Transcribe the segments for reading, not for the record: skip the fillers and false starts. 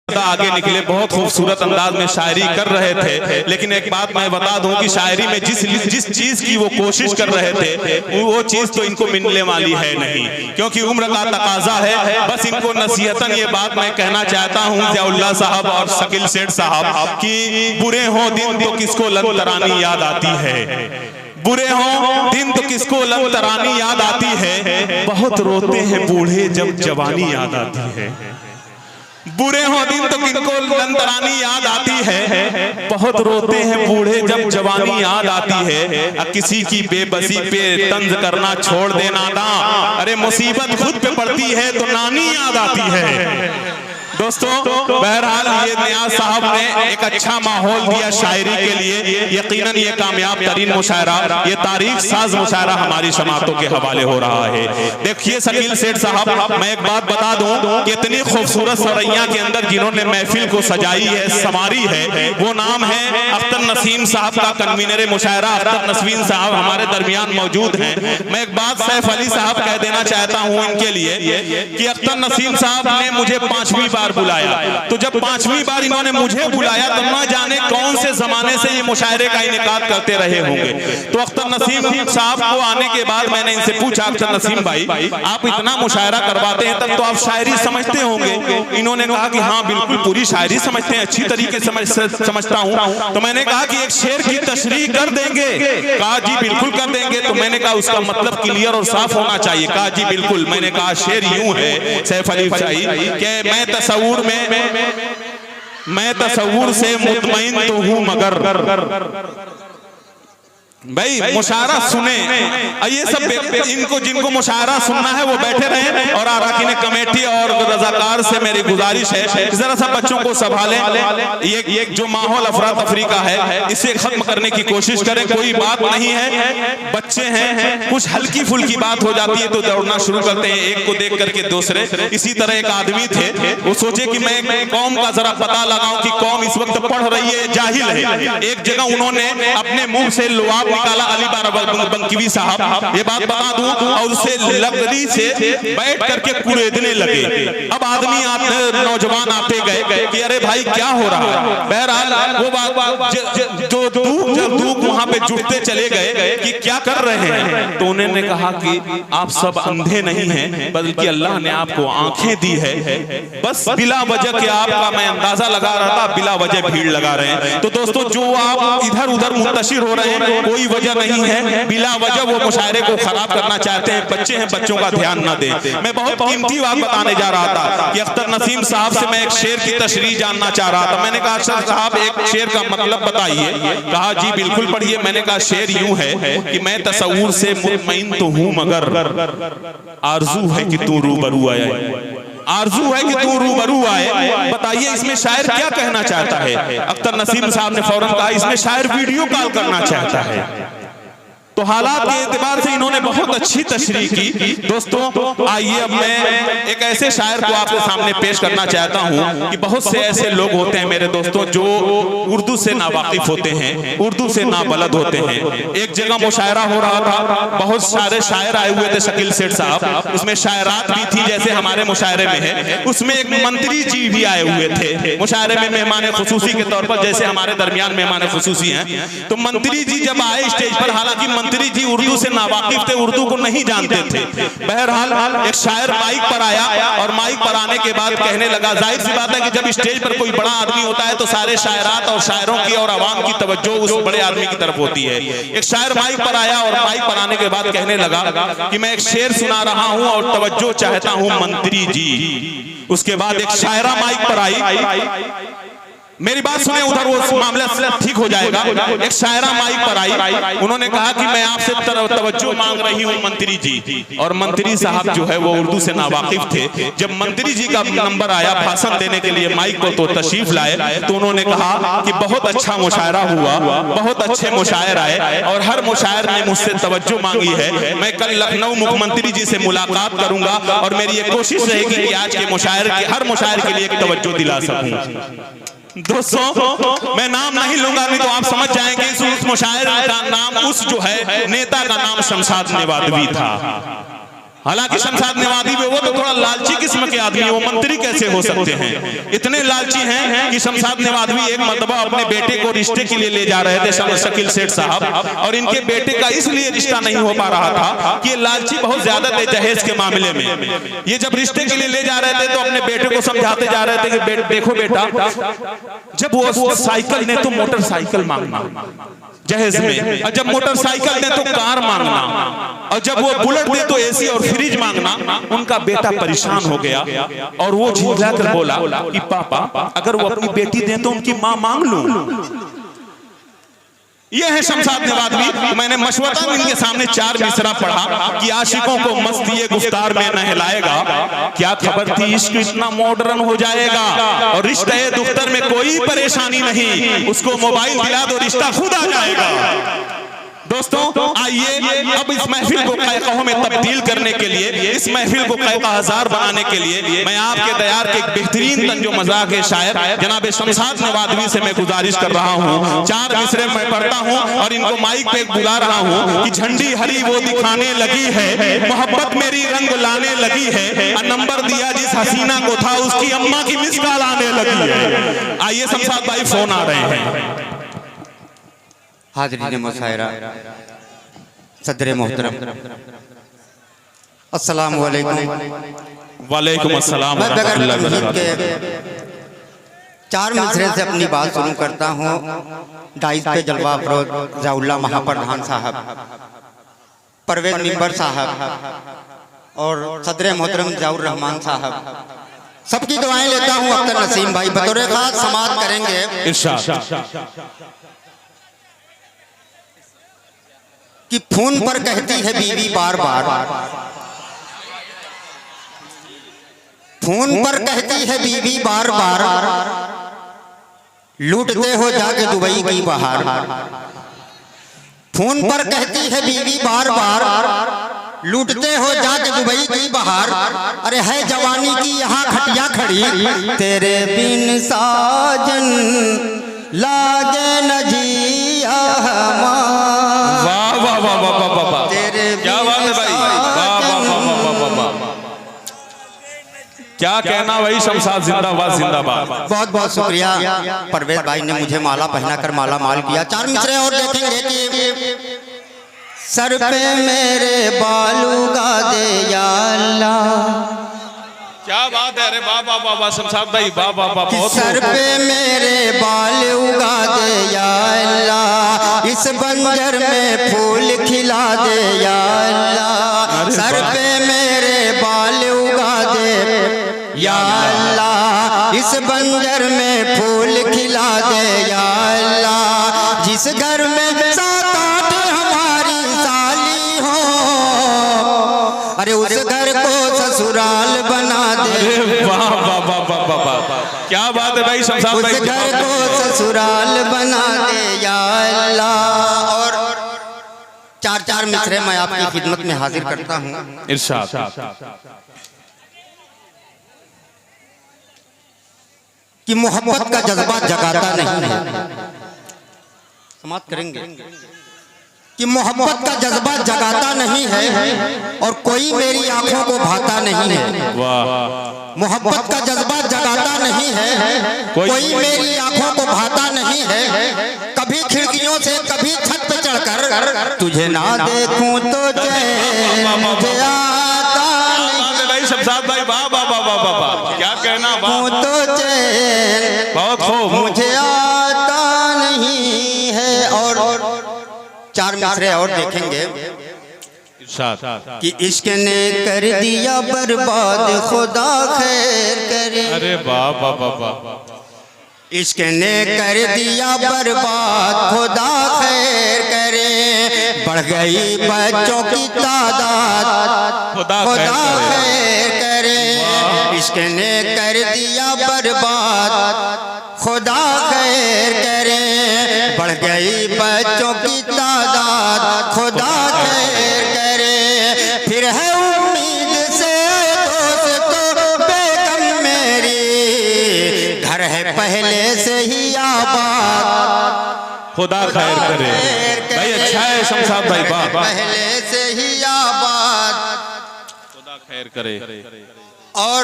आगे निकले, बहुत खूबसूरत अंदाज में शायरी कर रहे थे। लेकिन एक बात मैं बता दूं कि शायरी में जिस चीज की वो कोशिश कर रहे थे वो चीज तो इनको मिलने वाली है नहीं, क्योंकि उम्र का तकाजा है। बस इनको नसीहतन ये बात मैं कहना चाहता हूं ज़ियाउल्लाह साहब और शकील सेठ साहब कि बुरे हो दिन तो किसको लंतरानी याद आती है, बुरे हो दिन तो किसको लंतरानी याद आती है, बहुत रोते हैं बूढ़े जब जवानी याद आती है। बुरे हो दिन तो किनको लंतरानी याद आती है, बहुत रोते हैं बूढ़े जब जवानी याद आती है। किसी की बेबसी पे तंज करना छोड़ देना था, अरे मुसीबत खुद पे पड़ती है तो नानी याद आती है। दोस्तों बहरहाल ये नियाज साहब ने एक अच्छा माहौल दिया शायरी के लिए। यकीनन ये कामयाब तरीन मुशायरा, ये तारीख साज मुशायरा हमारी समातों के हवाले हो रहा है। देखिए शकील सेठ साहब, मैं एक बात बता दूं कि इतनी खूबसूरत सरैया के अंदर जिन्होंने महफिल को सजाई है, संवारी है, वो नाम है अख्तर नसीम साहब का। कन्वीनर मुशायरा अख्तर नसीम साहब हमारे दरमियान मौजूद हैं। मैं एक बात सैफ अली साहब कह देना चाहता हूं इनके लिए कि अख्तर नसीम साहब ने मुझे 5वीं बार बुलाया, तो जब 5वीं बार इन्होंने मुझे बुलाया तो न जाने कौन से जमाने से ये मुशायरे का इनेकाद करते रहे होंगे। तो अख्तर नसीम साहब को आने के बाद मैंने इनसे पूछा, अख्तर नसीम भाई आप इतना मुशायरा करवाते हैं तब तो आप शायरी समझते होंगे। इन्होंने कहा कि हाँ बिल्कुल पूरी शायरी समझते हैं, अच्छी तरीके से समझता हूँ। तो मैंने कहा कि एक शेर की तशरीह कर देंगे? कहा जी बिल्कुल कर देंगे। तो मैंने कहा उसका मतलब क्लियर और साफ होना चाहिए। कहा जी बिल्कुल। मैंने कहा शेर यूं है सैफ अली भाई कि मैं तसव्वुर से मुतमईन तो हूं मगर। भाई मुशायरा सुने, ये सब इनको जिनको मुशायरा सुनना है वो बैठे रहे। और अरकान कमेटी और रजाकार से मेरी गुजारिश है जरा सा बच्चों को संभालें। ये जो माहौल अफरा तफरी का है इसे खत्म करने की कोशिश करें। कोई बात नहीं है, बच्चे हैं, कुछ हल्की फुल्की बात हो जाती है तो दौड़ना शुरू करते हैं एक को देख करके दूसरे। इसी तरह एक आदमी थे, वो सोचे कि मैं कौम का जरा पता लगाऊं कि कौम इस वक्त पढ़ रही है जाहिल है। एक जगह उन्होंने अपने मुंह से लुआब निकाला, अली बारा बंकीवी साहब ये बात बता दूं, और उसे लकड़ी से बैठ करके कुरेदने लगे। अब आदमी आते नौजवान आते गए कि अरे भाई क्या हो रहा है। बहरहाल वो बात जो दूक वहां पे जुटते चले गए कि क्या कर रहे हैं। तो उन्होंने कहा कि आप सब अंधे नहीं हैं, बल्कि अल्लाह ने आपको आंखें दी है। बस बिला वजह के आपका मैं अंदाजा लगा रहा था, बिला वजह भीड़ लगा रहे हैं। तो दोस्तों जो आप इधर उधर मुंतशिर हो रहे हैं कोई वजह नहीं है, बिला वजह वो मुशायरे को खराब करना चाहते हैं। बच्चे हैं, बच्चों का ध्यान न दें। मैं बहुत कीमती बात बताने जा रहा था कि अख्तर नसीम साहब से मैं एक शेर की तशरीह जानना चाह रहा था। मैंने कहा अख्तर साहब एक शेर का मतलब बताइए। कहा जी बिल्कुल पढ़िए। मैंने कहा शेर यूं है कि मैं तसव्वुर से मुतमईन तो हूं मगर आरजू है कि तू रूबरू आए, आरजू है कि तू रूबरू आए। बताइए इसमें शायर क्या कहना चाहता है। अख्तर नसीम साहब ने फौरन कहा इसमें शायर वीडियो कॉल करना चाहता है। तो हालात के एतबार से इन्होंने बहुत अच्छी तशरीह की। दोस्तों आइए अब मैं एक ऐसे शायर को आपके सामने पेश करना चाहता हूं कि बहुत से ऐसे लोग होते हैं मेरे दोस्तों जो उर्दू से नावाकिफ होते हैं, उर्दू से नाबलद होते हैं। एक जगह मुशायरा हो रहा था, बहुत सारे शायर आए हुए थे शकील सेठ साहब, उसमें शायरात भी थी जैसे हमारे मुशायरे में है। उसमें एक मंत्री जी भी आए हुए थे मुशायरे में मेहमान खुसूसी के तौर पर, जैसे हमारे दरमियान मेहमान खुसूसी हैं। तो मंत्री जी जब आए स्टेज पर, हालांकि मंत्री जी उर्दू से नावाकिफ थे, उर्दू को नहीं जानते थे। बहरहाल एक शायर माइक पर आया और माइक पर आने के बाद कहने लगा, जाहिर सी बात है कि जब स्टेज पर कोई बड़ा आदमी होता है तो सारे शायरात और शायरों की और आवाम की तवज्जो उस बड़े आदमी की तरफ होती है। एक शायर माइक पर आया और माइक पर आने के बाद कहने लगा कि मैं एक शेर सुना रहा हूं और तवज्जो चाहता हूं मंत्री जी। उसके बाद एक शायरा माइक पर आई, मेरी बात सुने, उधर वो मामला ठीक हो जाएगा। एक शायरा माइक पर आई, उन्होंने कहा कि मैं आपसे तवज्जो मांग रही हूँ मंत्री जी। और मंत्री साहब जो है वो उर्दू से नावाकिफ थे। जब मंत्री जी का नंबर आया भाषण देने के लिए माइक को तो तशरीफ लाए, तो उन्होंने कहा कि बहुत अच्छा मुशायरा हुआ, बहुत अच्छे मुशायर आए और हर मुशायर ने मुझसे तवज्जो मांगी है। मैं कल लखनऊ मुख्यमंत्री जी से मुलाकात करूंगा और मेरी ये कोशिश रहेगी कि आज के मुशायर के हर मुशायर के लिए एक तवज्जो दिला सकूं। दोस्तों मैं नाम नहीं लूंगा, नहीं तो आप समझ जाएंगे उस मुशायर का नाम, उस जो है नेता का नाम शमशाद नेवादवी था। हालांकि शमशाद नवादी में वो तो थोड़ा लालची किस्म के आदमी, वो मंत्री कैसे हो सकते हैं? इतने लालची हैं कि शमशाद नवादी एक मर्तबा अपने बेटे को रिश्ते के लिए ले जा रहे थे शकील सेठ साहब, और इनके बेटे का इसलिए रिश्ता नहीं हो पा रहा था कि ये लालची बहुत ज्यादा थे दहेज के मामले में। ये जब रिश्ते के लिए ले जा रहे थे तो अपने बेटे को समझाते जा रहे थे कि देखो बेटा, जब वो साइकिल ने तो मोटरसाइकिल मांगना जहेज में, और जब मोटरसाइकिल दे तो कार मांगना, और जब वो बुलेट दे तो एसी और फ्रिज मांगना। उनका बेटा परेशान हो गया और वो झिझला कर बोला कि पापा अगर वो अपनी बेटी दे तो उनकी मां मांग लूं। ये है शमशाद नवादी। मैंने मशवरा इनके सामने 4 मिसरा पढ़ा कि आशिकों को मस्त ये गुफ्तार में नहलाएगा, क्या खबर थी इश्क इतना मॉडर्न हो जाएगा, और रिश्ते दुख्तर में कोई परेशानी नहीं, उसको मोबाइल दिला दो रिश्ता खुद आ जाएगा। दोस्तों आइए अब इस महफिल को क़हक़हों में तब्दील करने के लिए, इस महफिल को क़हक़हज़ार बनाने के लिए मैं आपके तैयार के एक बेहतरीन तंजो मजाक है शायर जनाब शमशाद नवादी से मैं गुजारिश कर रहा हूँ। 4 मिसरे मैं पढ़ता हूँ और इनको माइक पे बुला रहा हूँ कि झंडी हरी वो दिखाने लगी है, मोहब्बत मेरी रंग लाने लगी है, नंबर दिया जिस हसीना को था उसकी अम्मा की मिस कॉल आने लगी है। आइए शमशाद भाई फोन आ रहे हैं। हाज़रीन मुशायरा, सदर मोहतरम, अस्सलामु अलैकुम। वालेकुम अस्सलाम। मैं बगैर तमहीद के 4 मिसरे से अपनी बात शुरू करता हूँ। डाइस पे जलवा अफरोज ज़ियाउल्लाह महाप्रधान साहब, परवेज मिंबर साहब और सदर मोहतरम ज़ियाउर रहमान साहब, सबकी दुआएं लेता हूँ। अख्तर नसीम भाई बतौर खास समाअत करेंगे कि फोन पर कहती है बीवी बार बार, फोन पर कहती है बीवी बार बार, लूटते हो जाके दुबई की बहार। फोन पर कहती है बीवी बार बार, लूटते हो जाके दुबई की बहार। अरे है जवानी की यहाँ खटिया खड़ी, तेरे बिन साजन लागे न जिया क्या बात है भाई, क्या कहना भाई। शमशाद जिंदाबाद जिंदाबाद। बहुत बहुत शुक्रिया परवेज भाई ने मुझे माला पहनाकर माला माल किया। 4 मिसरे और देखेंगे कि सर पे मेरे बालू गा दे या अल्लाह। क्या बात है, अरे बाबा बाबा शमशाद भाई बाबा बाबा। सर पे मेरे बाल उगा दे या अल्लाह, इस बंजर में फूल खिला दे या अल्लाह। सर पे मेरे बाल उगा दे या अल्लाह, इस बंजर में फूल खिला दे या अल्लाह। जिस घर में 7-8 हमारी साली हो, अरे उस घर को ससुराल बना दे। वाह वाह वाह वाह वाह, क्या बात है भाई शमशाद भाई। उस घर को ससुराल बना दे या अल्लाह। और 4 मिसरे मैं आपकी खिदमत में हाजिर करता हूँ। इरशाद कि मोहब्बत का जज्बा जगाता नहीं है, समाप्त करेंगे कि मोहब्बत का जज्बा जगाता नहीं है और कोई मेरी आंखों को भाता नहीं है। मोहब्बत का जज्बा जगाता नहीं है, कोई मेरी आंखों को भाता नहीं है। कभी खिड़कियों से कभी छत पे चढ़कर तुझे ना देखूं तो चैन मुझे आता नहीं। भाई शमशाद भाई वाह वाह वाह वाह वाह, क्या कहना। तो चैन बहुत खूब, मुझे आता नहीं है। और 4 मिसरे और देखेंगे कि इश्क ने कर दिया बर्बाद, खुदा खैर करे। अरे वाह वाह वाह, इश्क ने कर दिया बर्बाद, खुदा खैर करे। बढ़ गई बच्चों की तादाद, खुदा खैर करे। इश्क ने कर दिया बर्बाद, खुदा खैर करे। बढ़ गई बच्चों की तादाद, खुदा खैर करे। फिर है उम्मीद से दोस्तों बेगम मेरी, घर है पहले से ही आबाद, खुदा खैर करे। भाई अच्छा है शमशाद भाई वाह। पहले से ही आबाद। खैर करे। और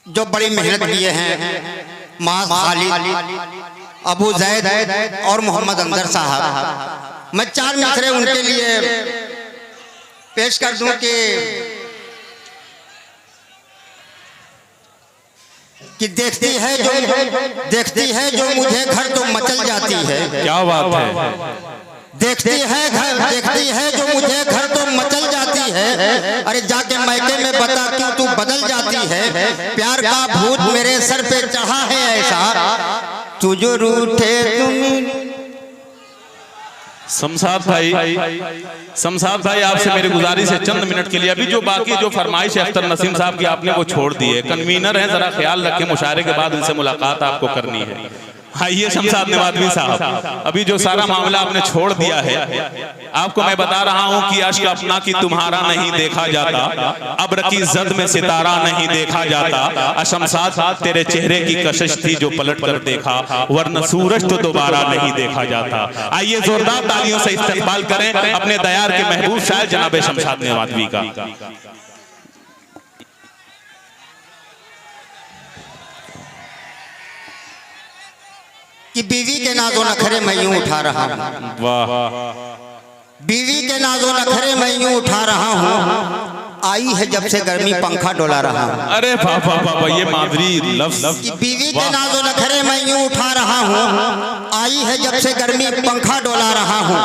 जो बड़ी मेहनत किए हैं माँ खालिद, अबू जैद और मोहम्मद अंदर साहब, मैं 4 मिसरे उनके लिए पेश कर दूं कि देखती है जो मुझे घर तो मचल जाती है। क्या बात है। देखती है जो मुझे घर तो मचल जाती है। अरे जाके मैके में बता क्यों तू बदल जाती है। प्यार का भूत मेरे सर पे चढ़ा है ऐसा, तू जो रूठे तुम। शमशाद भाई आपसे मेरी गुजारिश है चंद मिनट के लिए, अभी जो बाकी जो फरमाइश है अख्तर नसीम साहब की आपने वो छोड़ दी है। कन्वीनर है, जरा ख्याल रखें, मुशायरे के बाद उनसे मुलाकात आपको करनी है। आइए शमशाद नवाज़वी साहब, अभी जो सारा मामला आपने छोड़ दिया है, आपको मैं बता रहा हूँ कि अश्क अपना की तुम्हारा नहीं देखा जाता, अब्र की जद में सितारा नहीं देखा जाता। शमशाद तेरे चेहरे की कशिश थी जो पलट कर देखा, वरना सूरज तो दोबारा नहीं देखा जाता। आइए जोरदार तालियों से इस्तकबाल करें अपने दयार के महबूब शायर जनाब शमशाद नवाज़वी का। कि बीवी के नाज़ो नखरे मैं यूं उठा रहा हूँ। वाह। बीवी के नाज़ो नखरे मैं यूं उठा रहा हूँ, आई है जब से गर्मी पंखा डोला रहा हूँ। अरे बाबा ये मादरी लफ्ज़। कि बीवी के नाज़ो नखरे मैं यूं उठा रहा हूँ, आई है जब से गर्मी पंखा डोला रहा हूँ।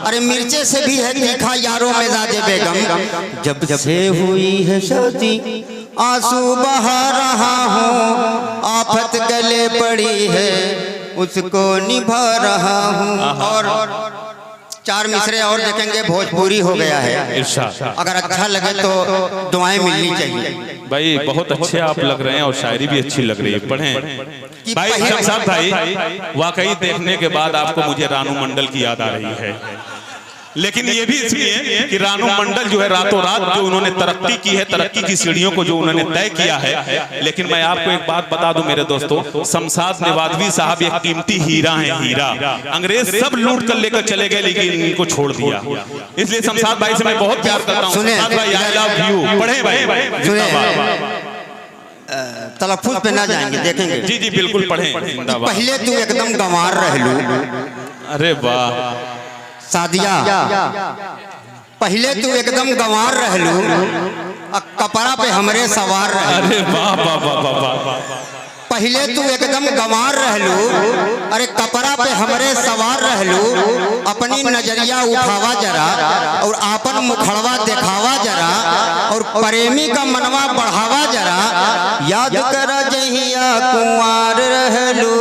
अरे मिर्चे से भी है तीखा यारों मिजाजे बेगम, जब से हुई है शादी आंसू बहा रहा हूँ। आफत गले पड़ी है उसको निभा रहा हूँ। और 4 मिसरे और देखेंगे, भोजपुरी हो गया है। अगर अच्छा लगे तो दुआएं मिलनी चाहिए। भाई बहुत अच्छे आप लग रहे हैं और शायरी भी अच्छी लग रही है, पढ़ें। भाई शमशाद भाई, वाकई देखने के बाद आपको मुझे रानू मंडल की याद आ रही है, लेकिन ये भी इसलिए कि रानू मंडल जो है रातों रात जो उन्होंने तरक्की की है, तरक्की की सीढ़ियों को जो उन्होंने तय किया है। लेकिन मैं आपको एक बात बता दूं मेरे दोस्तों, शमशाद नवाज़वी साहब एक कीमती हीरा है, हीरा। अंग्रेज सब लूट कर लेकर चले गए लेकिन इनको छोड़ दिया। इसलिए शमशाद भाई से मैं बहुत प्यार करता हूं। शमशाद भाई आई लव यू। पढ़े भाई, तलफ्फुज़ पे ना जाएंगे, देखेंगे। जी जी बिल्कुल पढ़ें। पहले तू एकदम गंवार रह लू। अरे वाह। सादिया, पहले तू एकदम गंवार रह लू, कपड़ा पे हमरे सवार रह। अरे वाह वाह वाह वाह। पहले तू एकदम गंवार रह लू, अरे कपड़ा पे हमरे सवार रह लू। अपनी नजरिया उठावा जरा और आपन मुखड़वा दिखावा जरा, और प्रेमी का मनवा बढ़ावा जरा। याद करा जहिया कुंवार रह लू,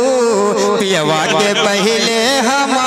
पियवा के पहले हम